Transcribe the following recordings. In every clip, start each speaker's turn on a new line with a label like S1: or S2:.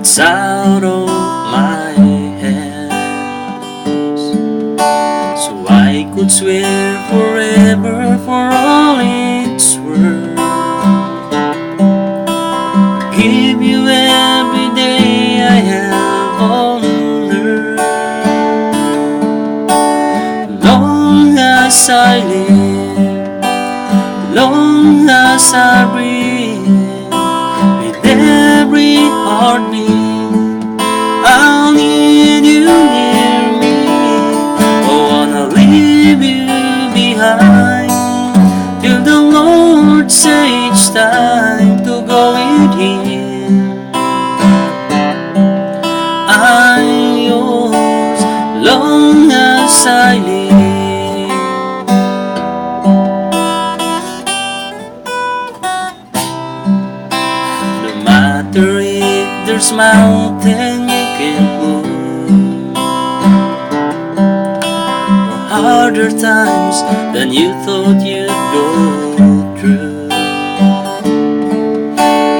S1: It's out of my hands, so I could swear forever for all it's worth. Give you every day I have on earth. Long as I live, long as I breathe, with every heartbeat, I'll need you near me. Oh, wanna leave you behind till the Lord says it's time to go with Him. I'm yours long as I live. No matter if there's mountain you can move, or harder times than you thought you'd go through,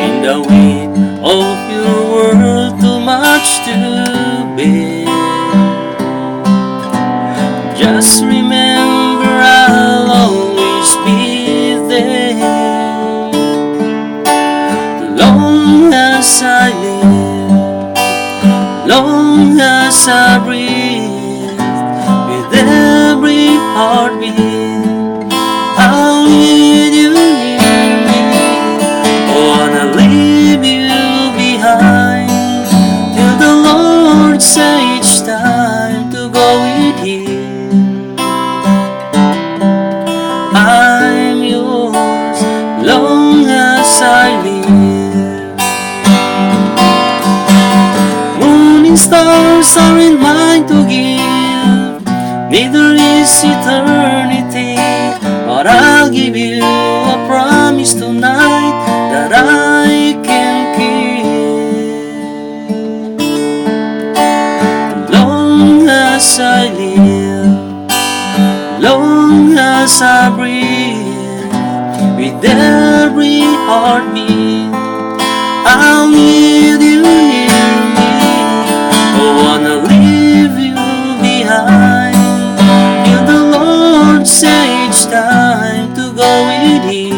S1: in the weight of your world too much to bear, just remember I'll always be there. Long as I live, long as I breathe, with every heartbeat, I'll need you near me. Oh, wanna leave you behind till the Lord says it's time to go with Him. I'm yours long as I live. Moon and stars aren't mine to give, neither is eternity, but I'll give you a promise tonight that I can keep. Long as I live, long as I breathe, with every heartbeat, I'll need you near me. Oh, wanna leave you behind till the Lord says it's time to go with Him.